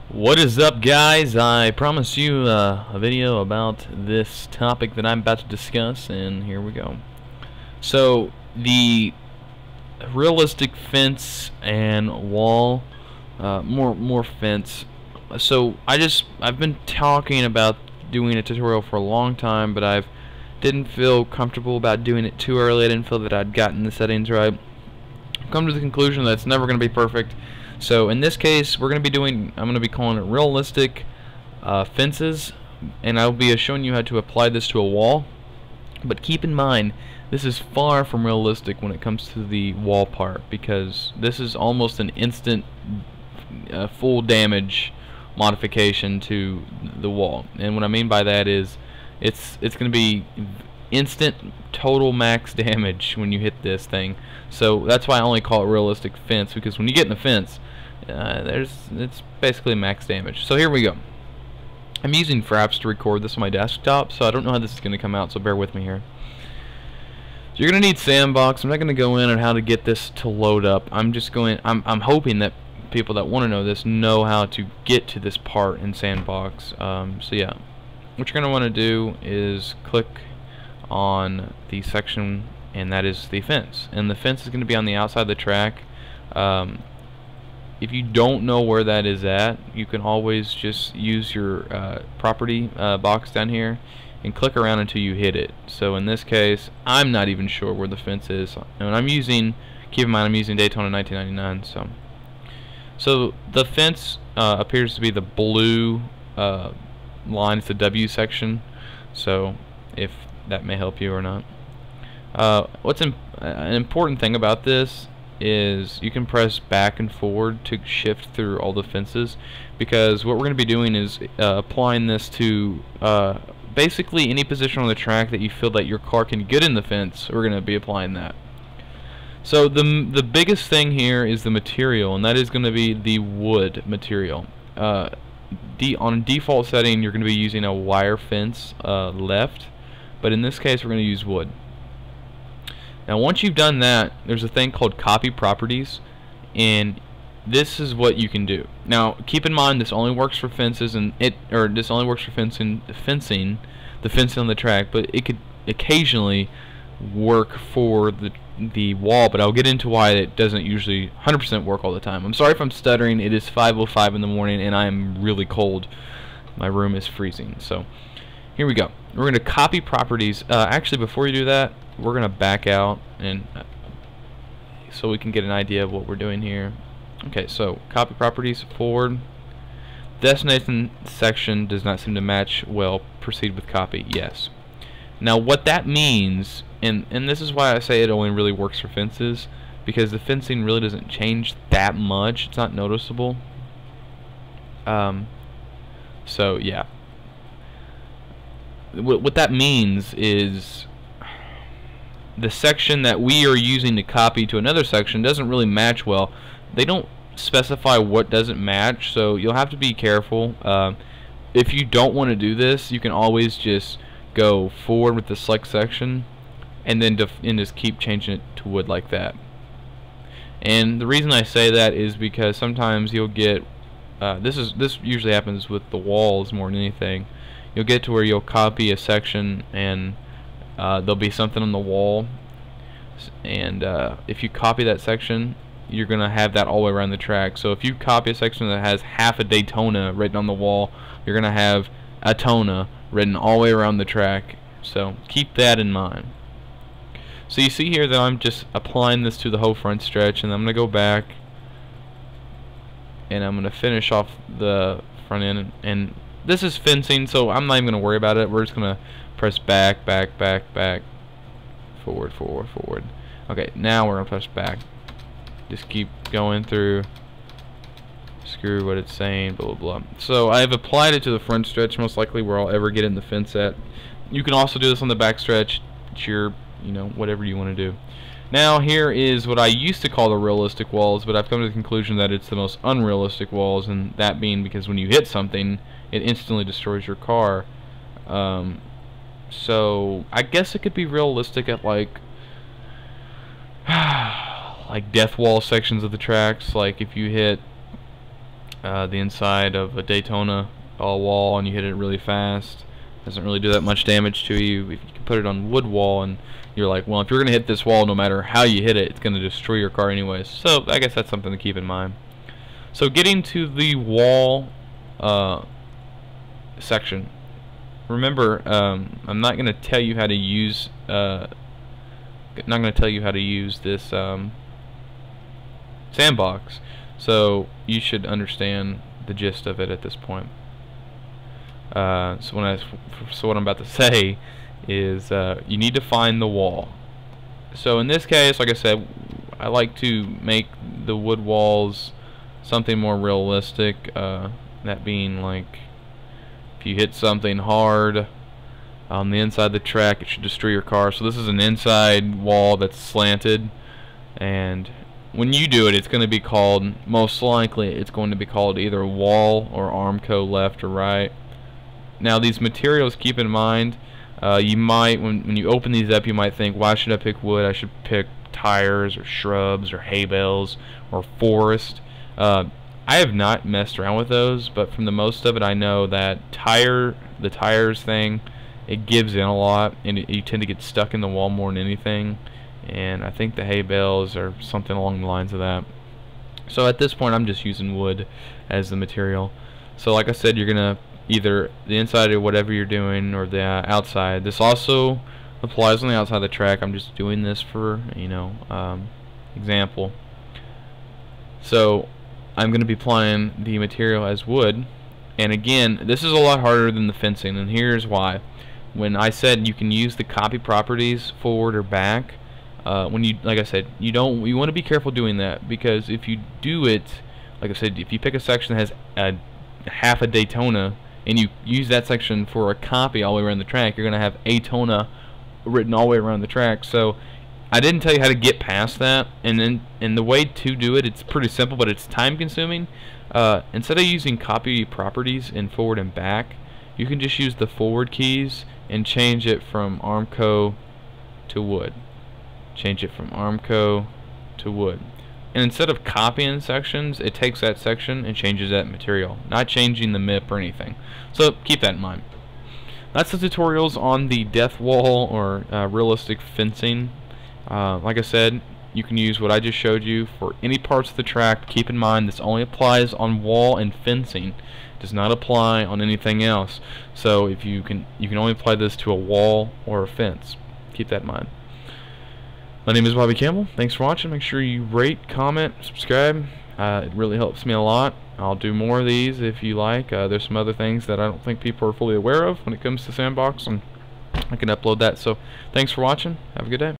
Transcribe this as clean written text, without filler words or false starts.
What is up, guys? I promised you a video about this topic that I'm about to discuss, and here we go. So the realistic fence and wall, more fence. So I've been talking about doing a tutorial for a long time, but I didn't feel comfortable about doing it too early. I didn't feel that I'd gotten the settings right. I've come to the conclusion that it's never going to be perfect. So in this case, I'm going to be calling it realistic fences, and I'll be showing you how to apply this to a wall. But keep in mind, this is far from realistic when it comes to the wall part, because this is almost an instant full damage modification to the wall. And what I mean by that is it's going to be instant total max damage when you hit this thing. So that's why I only call it realistic fence, because when you get in the fence, it's basically max damage. So here we go. I'm using Fraps to record this on my desktop, so I don't know how this is going to come out, so bear with me here. So you're going to need Sandbox. I'm not going to go in on how to get this to load up. I'm hoping that people that want to know this know how to get to this part in Sandbox. So yeah, what you're going to want to do is click on the section, and that is the fence. And the fence is going to be on the outside of the track. If you don't know where that is at, you can always just use your property box down here and click around until you hit it. So in this case, I'm not even sure where the fence is. And keep in mind, I'm using Daytona 1999. So the fence appears to be the blue line. It's the W section. So if that may help you or not. An important thing about this is you can press back and forward to shift through all the fences, because what we're going to be doing is applying this to basically any position on the track that you feel that your car can get in the fence. We're going to be applying that. So the biggest thing here is the material, and that is going to be the wood material. On default setting, you're going to be using a wire fence left, but in this case we're going to use wood. Now once you've done that, there's a thing called copy properties, and this is what you can do. Now keep in mind, this only works for fences, this only works for fencing on the track, but it could occasionally work for the wall, but I'll get into why it doesn't usually 100% work all the time. I'm sorry if I'm stuttering. It is 5:05 in the morning and I am really cold. My room is freezing. So here we go. We're going to copy properties. Actually, before you do that, we're going to back out, and so we can get an idea of what we're doing here. Okay, so copy properties, forward. Destination section does not seem to match well. Proceed with copy. Yes. Now what that means, and this is why I say it only really works for fences, because the fencing really doesn't change that much. It's not noticeable. So yeah. What that means is the section that we are using to copy to another section doesn't really match well. They don't specify what doesn't match, so you'll have to be careful. If you don't want to do this, you can always just go forward with the select section and then just keep changing it to wood like that. And the reason I say that is because sometimes you'll get this usually happens with the walls more than anything. You'll get to where you'll copy a section and there'll be something on the wall, and if you copy that section, you're gonna have that all the way around the track. So if you copy a section that has half a Daytona written on the wall, you're gonna have a Tona written all the way around the track. So keep that in mind. So you see here that I'm just applying this to the whole front stretch, and I'm gonna go back and I'm gonna finish off the front end, and this is fencing, so I'm not even gonna worry about it. We're just gonna press back, back, back, back, forward, forward, forward. Okay, now we're gonna press back. Just keep going through. Screw what it's saying, blah blah blah. So I've applied it to the front stretch, most likely where I'll ever get in the fence at. You can also do this on the back stretch. It's your, whatever you want to do. Now here is what I used to call the realistic walls, but I've come to the conclusion that it's the most unrealistic walls, and that being because when you hit something, it instantly destroys your car. So I guess it could be realistic at like death wall sections of the tracks. Like if you hit the inside of a Daytona wall and you hit it really fast, it doesn't really do that much damage to you. If you can put it on wood wall and you're like, well, if you're going to hit this wall, no matter how you hit it, it's going to destroy your car anyways. So I guess that's something to keep in mind. So getting to the wall section. Remember, I'm not going to tell you how to use this sandbox. So you should understand the gist of it at this point. So what I'm about to say is you need to find the wall. So in this case, like I said, I like to make the wood walls something more realistic. That being, like, if you hit something hard on the inside of the track, it should destroy your car. So this is an inside wall that's slanted, and when you do it, it's going to be called, most likely, it's going to be called either wall or Armco left or right. Now these materials, keep in mind, you might, when you open these up, you might think, why should I pick wood? I should pick tires or shrubs or hay bales or forest. I have not messed around with those, but from the most of it, I know that the tires thing, it gives in a lot, and you tend to get stuck in the wall more than anything. And I think the hay bales are something along the lines of that. So at this point, I'm just using wood as the material. So like I said, you're gonna either the inside of whatever you're doing or the outside. This also applies on the outside of the track. I'm just doing this for, you know, example. So I'm going to be applying the material as wood, and again, this is a lot harder than the fencing, and here's why. When I said you can use the copy properties forward or back, when you, like I said, you want to be careful doing that, because if you do it, like I said, if you pick a section that has half a Daytona and you use that section for a copy all the way around the track, you're going to have Daytona written all the way around the track. So I didn't tell you how to get past that, and the way to do it, it's pretty simple, but it's time consuming. Instead of using copy properties in forward and back, you can just use the forward keys and change it from Armco to wood. Change it from Armco to wood. And instead of copying sections, it takes that section and changes that material, not changing the MIP or anything. So keep that in mind. That's the tutorials on the death wall or realistic fencing. Like I said, you can use what I just showed you for any parts of the track. Keep in mind this only applies on wall and fencing. It does not apply on anything else. So if you can only apply this to a wall or a fence. Keep that in mind. My name is Bobby Campbell. Thanks for watching. Make sure you rate, comment, subscribe. It really helps me a lot. I'll do more of these if you like. There's some other things that I don't think people are fully aware of when it comes to Sandbox, and I can upload that. So thanks for watching. Have a good day.